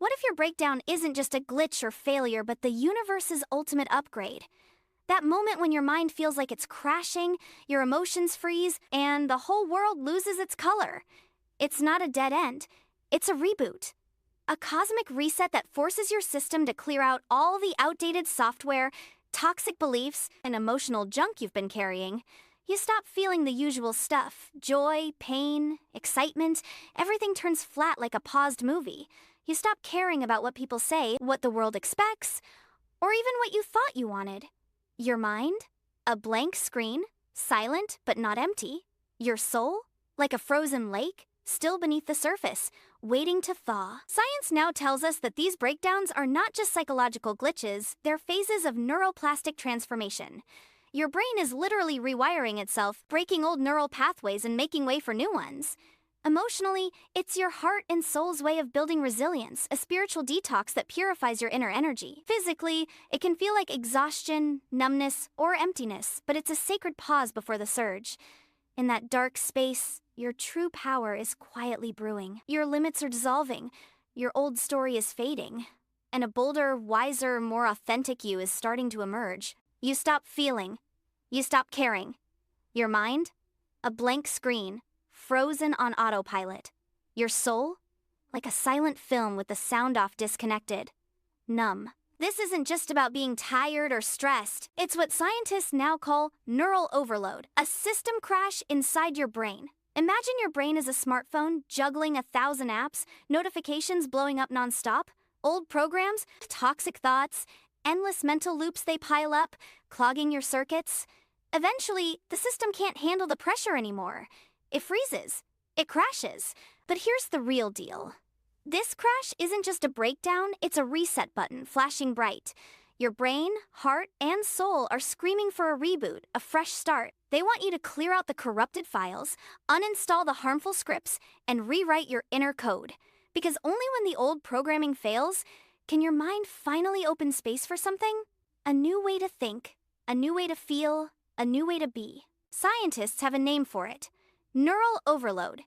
What if your breakdown isn't just a glitch or failure, but the universe's ultimate upgrade? That moment when your mind feels like it's crashing, your emotions freeze, and the whole world loses its color. It's not a dead end. It's a reboot. A cosmic reset that forces your system to clear out all the outdated software, toxic beliefs, and emotional junk you've been carrying. You stop feeling the usual stuff: joy, pain, excitement. Everything turns flat like a paused movie. You stop caring about what people say, what the world expects, or even what you thought you wanted. Your mind? A blank screen, silent but not empty. Your soul? Like a frozen lake, still beneath the surface, waiting to thaw. Science now tells us that these breakdowns are not just psychological glitches, they're phases of neuroplastic transformation. Your brain is literally rewiring itself, breaking old neural pathways and making way for new ones. Emotionally, it's your heart and soul's way of building resilience, a spiritual detox that purifies your inner energy. Physically, it can feel like exhaustion, numbness, or emptiness, but it's a sacred pause before the surge. In that dark space, your true power is quietly brewing. Your limits are dissolving, your old story is fading, and a bolder, wiser, more authentic you is starting to emerge. You stop feeling. You stop caring. Your mind? A blank screen, frozen on autopilot. Your soul? Like a silent film with the sound off disconnected. Numb. This isn't just about being tired or stressed. It's what scientists now call neural overload, a system crash inside your brain. Imagine your brain as a smartphone juggling 1,000 apps, notifications blowing up nonstop, old programs, toxic thoughts, endless mental loops they pile up, clogging your circuits. Eventually, the system can't handle the pressure anymore. It freezes. It crashes. But here's the real deal. This crash isn't just a breakdown, it's a reset button flashing bright. Your brain, heart, and soul are screaming for a reboot, a fresh start. They want you to clear out the corrupted files, uninstall the harmful scripts, and rewrite your inner code. Because only when the old programming fails can your mind finally open space for something? A new way to think, a new way to feel, a new way to be. Scientists have a name for it: neural overload.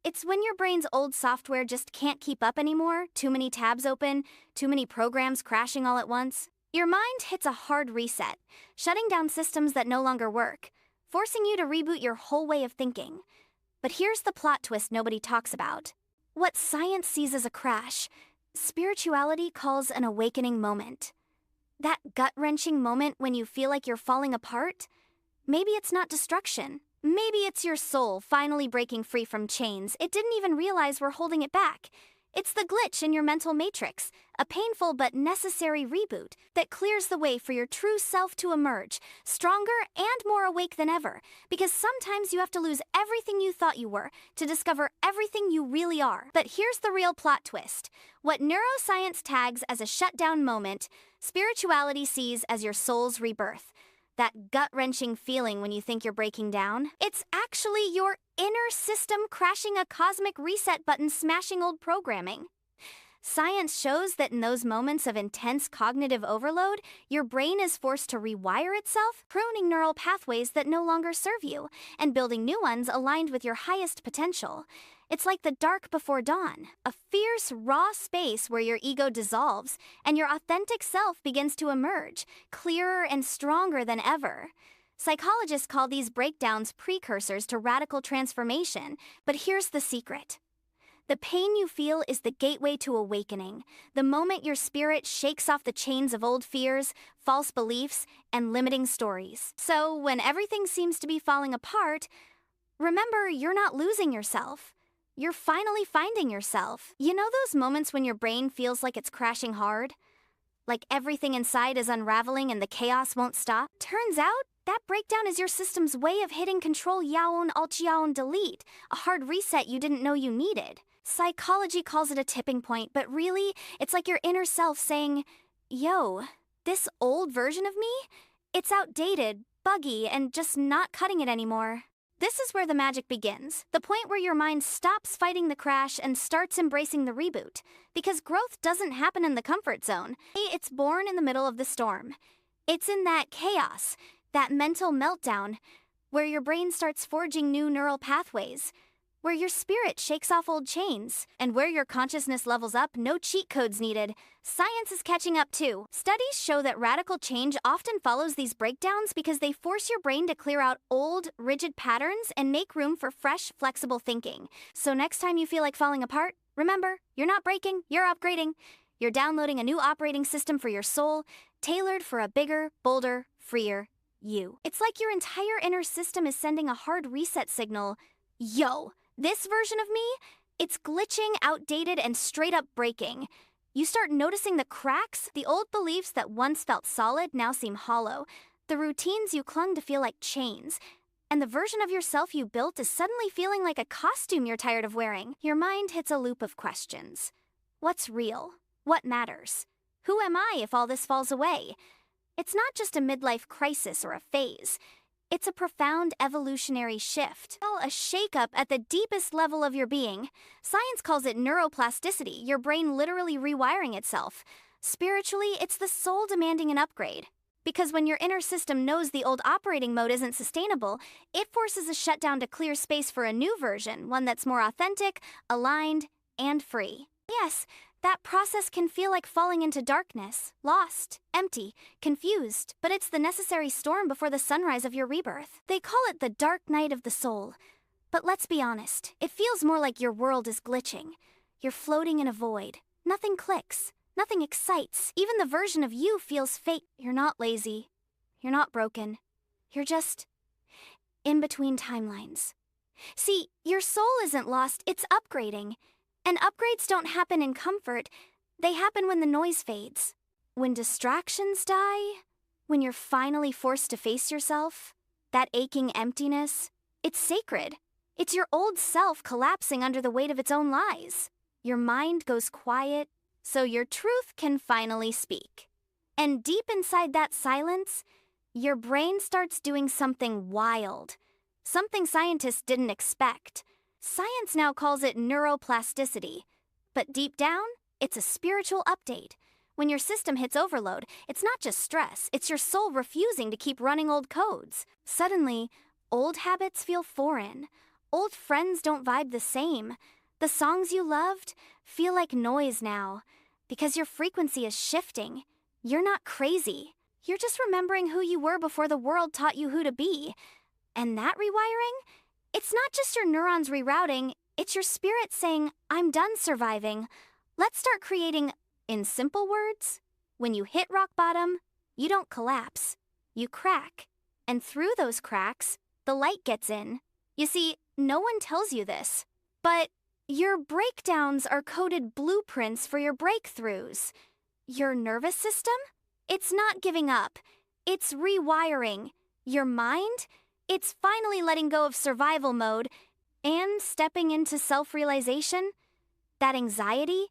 It's when your brain's old software just can't keep up anymore, too many tabs open, too many programs crashing all at once. Your mind hits a hard reset, shutting down systems that no longer work, forcing you to reboot your whole way of thinking. But here's the plot twist nobody talks about. What science sees as a crash, spirituality calls an awakening moment. That gut-wrenching moment when you feel like you're falling apart? Maybe it's not destruction. Maybe it's your soul finally breaking free from chains it didn't even realize were holding it back. It's the glitch in your mental matrix, a painful but necessary reboot that clears the way for your true self to emerge, stronger and more awake than ever. Because sometimes you have to lose everything you thought you were to discover everything you really are. But here's the real plot twist. What neuroscience tags as a shutdown moment, spirituality sees as your soul's rebirth. That gut-wrenching feeling when you think you're breaking down, it's actually your inner system crashing a cosmic reset button, smashing old programming. Science shows that in those moments of intense cognitive overload, your brain is forced to rewire itself, pruning neural pathways that no longer serve you, and building new ones aligned with your highest potential. It's like the dark before dawn, a fierce, raw space where your ego dissolves and your authentic self begins to emerge, clearer and stronger than ever. Psychologists call these breakdowns precursors to radical transformation, but here's the secret. The pain you feel is the gateway to awakening, the moment your spirit shakes off the chains of old fears, false beliefs, and limiting stories. So when everything seems to be falling apart, remember, you're not losing yourself. You're finally finding yourself. You know those moments when your brain feels like it's crashing hard? Like everything inside is unraveling and the chaos won't stop? Turns out, that breakdown is your system's way of hitting Control Yaon Alt Yaon Delete, a hard reset you didn't know you needed. Psychology calls it a tipping point, but really, it's like your inner self saying, yo, this old version of me? It's outdated, buggy, and just not cutting it anymore. This is where the magic begins, the point where your mind stops fighting the crash and starts embracing the reboot. Because growth doesn't happen in the comfort zone. It's born in the middle of the storm. It's in that chaos, that mental meltdown, where your brain starts forging new neural pathways, where your spirit shakes off old chains, and where your consciousness levels up, no cheat codes needed. Science is catching up too. Studies show that radical change often follows these breakdowns because they force your brain to clear out old, rigid patterns and make room for fresh, flexible thinking. So next time you feel like falling apart, remember, you're not breaking, you're upgrading. You're downloading a new operating system for your soul, tailored for a bigger, bolder, freer you. It's like your entire inner system is sending a hard reset signal. Yo, this version of me, it's glitching, outdated, and straight up breaking. You start noticing the cracks. The old beliefs that once felt solid now seem hollow. The routines you clung to feel like chains. And the version of yourself you built is suddenly feeling like a costume you're tired of wearing. Your mind hits a loop of questions. What's real? What matters? Who am I if all this falls away? It's not just a midlife crisis or a phase. It's a profound evolutionary shift, a shakeup at the deepest level of your being. Science calls it neuroplasticity, your brain literally rewiring itself. Spiritually, it's the soul demanding an upgrade. Because when your inner system knows the old operating mode isn't sustainable, it forces a shutdown to clear space for a new version, one that's more authentic, aligned, and free. Yes, that process can feel like falling into darkness, lost, empty, confused, but it's the necessary storm before the sunrise of your rebirth. They call it the dark night of the soul. But let's be honest, it feels more like your world is glitching. You're floating in a void. Nothing clicks. Nothing excites. Even the version of you feels fake. You're not lazy. You're not broken. You're just in between timelines. See, your soul isn't lost, it's upgrading. And upgrades don't happen in comfort, they happen when the noise fades. When distractions die, when you're finally forced to face yourself, that aching emptiness, it's sacred. It's your old self collapsing under the weight of its own lies. Your mind goes quiet, so your truth can finally speak. And deep inside that silence, your brain starts doing something wild, something scientists didn't expect. Science now calls it neuroplasticity, but deep down, it's a spiritual update. When your system hits overload, it's not just stress, it's your soul refusing to keep running old codes. Suddenly, old habits feel foreign. Old friends don't vibe the same. The songs you loved feel like noise now, because your frequency is shifting. You're not crazy. You're just remembering who you were before the world taught you who to be. And that rewiring? It's not just your neurons rerouting, it's your spirit saying, I'm done surviving. Let's start creating. In simple words, when you hit rock bottom, you don't collapse, you crack. And through those cracks, the light gets in. You see, no one tells you this, but your breakdowns are coded blueprints for your breakthroughs. Your nervous system? It's not giving up, it's rewiring. Your mind? It's finally letting go of survival mode and stepping into self-realization. That anxiety,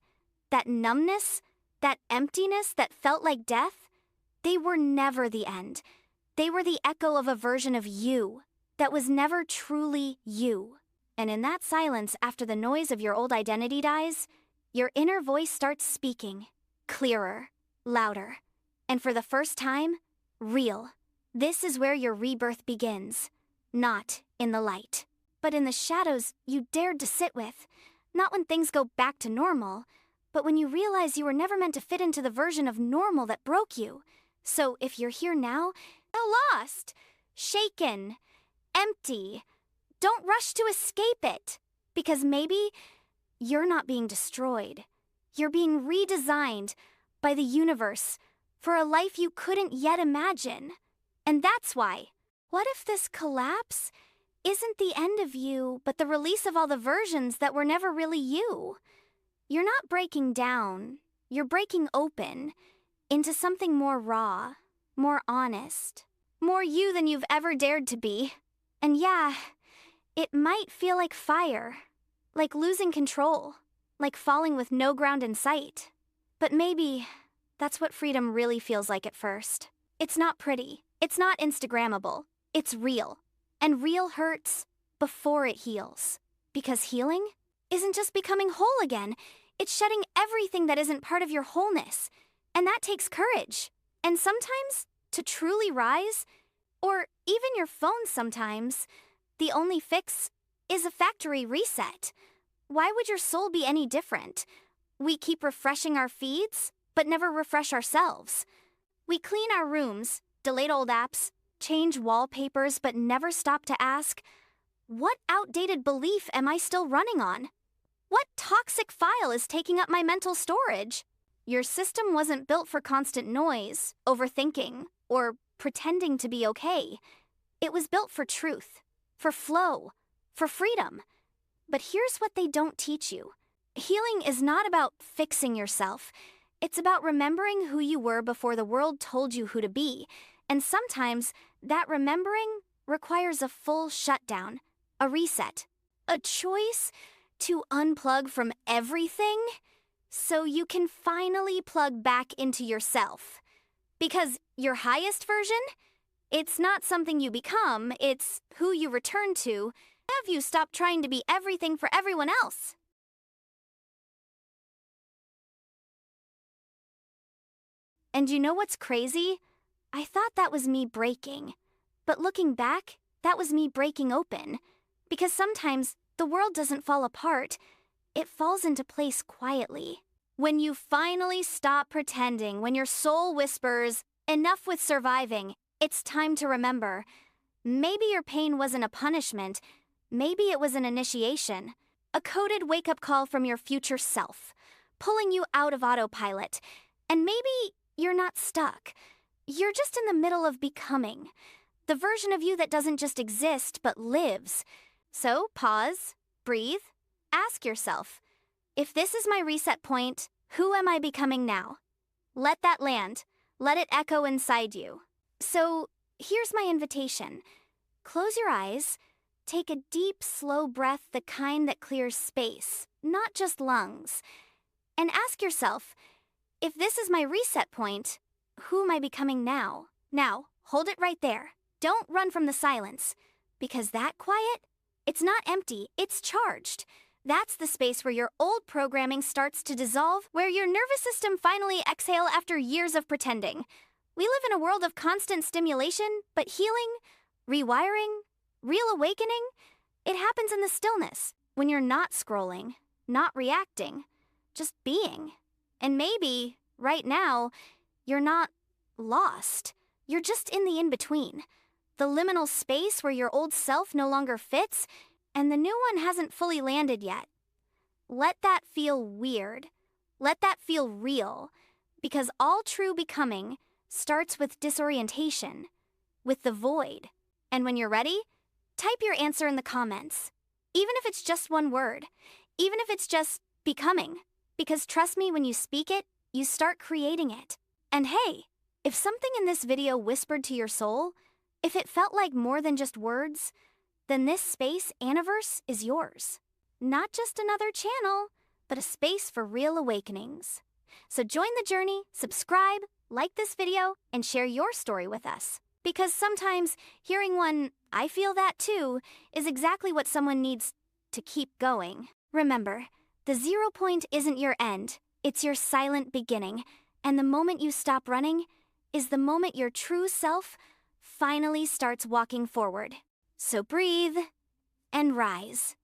that numbness, that emptiness that felt like death, they were never the end. They were the echo of a version of you that was never truly you. And in that silence, after the noise of your old identity dies, your inner voice starts speaking, clearer, louder, and for the first time, real. This is where your rebirth begins, not in the light, but in the shadows you dared to sit with. Not when things go back to normal, but when you realize you were never meant to fit into the version of normal that broke you. So if you're here now, lost, shaken, empty, don't rush to escape it, because maybe you're not being destroyed. You're being redesigned by the universe for a life you couldn't yet imagine. And that's why, what if this collapse isn't the end of you, but the release of all the versions that were never really you? You're not breaking down, you're breaking open into something more raw, more honest, more you than you've ever dared to be. And yeah, it might feel like fire, like losing control, like falling with no ground in sight. But maybe that's what freedom really feels like at first. It's not pretty. It's not Instagrammable. It's real. And real hurts before it heals. Because healing isn't just becoming whole again. It's shedding everything that isn't part of your wholeness. And that takes courage. And sometimes, to truly rise, or even your phone sometimes, the only fix is a factory reset. Why would your soul be any different? We keep refreshing our feeds, but never refresh ourselves. We clean our rooms, delete old apps, change wallpapers, but never stop to ask, what outdated belief am I still running on? What toxic file is taking up my mental storage? Your system wasn't built for constant noise, overthinking, or pretending to be okay. It was built for truth, for flow, for freedom. But here's what they don't teach you. Healing is not about fixing yourself. It's about remembering who you were before the world told you who to be. And sometimes that remembering requires a full shutdown, a reset, a choice to unplug from everything so you can finally plug back into yourself. Because your highest version, it's not something you become, it's who you return to. Have you stopped trying to be everything for everyone else? And you know what's crazy? I thought that was me breaking. But looking back, that was me breaking open. Because sometimes the world doesn't fall apart, it falls into place quietly. When you finally stop pretending, when your soul whispers, enough with surviving, it's time to remember. Maybe your pain wasn't a punishment, maybe it was an initiation. A coded wake-up call from your future self, pulling you out of autopilot. And maybe you're not stuck. You're just in the middle of becoming. The version of you that doesn't just exist, but lives. So pause, breathe, ask yourself, if this is my reset point, who am I becoming now? Let that land. Let it echo inside you. So here's my invitation. Close your eyes. Take a deep, slow breath, the kind that clears space, not just lungs. And ask yourself, if this is my reset point, who am I becoming now? Now, hold it right there. Don't run from the silence. Because that quiet, it's not empty, it's charged. That's the space where your old programming starts to dissolve, where your nervous system finally exhales after years of pretending. We live in a world of constant stimulation, but healing, rewiring, real awakening, it happens in the stillness, when you're not scrolling, not reacting, just being. And maybe, right now, you're not lost. You're just in the in-between. The liminal space where your old self no longer fits, and the new one hasn't fully landed yet. Let that feel weird. Let that feel real. Because all true becoming starts with disorientation, with the void. And when you're ready, type your answer in the comments. Even if it's just one word. Even if it's just becoming. Because trust me, when you speak it, you start creating it. And hey, if something in this video whispered to your soul, if it felt like more than just words, then this space, Aniverse, is yours. Not just another channel, but a space for real awakenings. So join the journey, subscribe, like this video, and share your story with us. Because sometimes hearing one, I feel that too, is exactly what someone needs to keep going. Remember, the 0 point isn't your end, it's your silent beginning. And the moment you stop running is the moment your true self finally starts walking forward. So breathe and rise.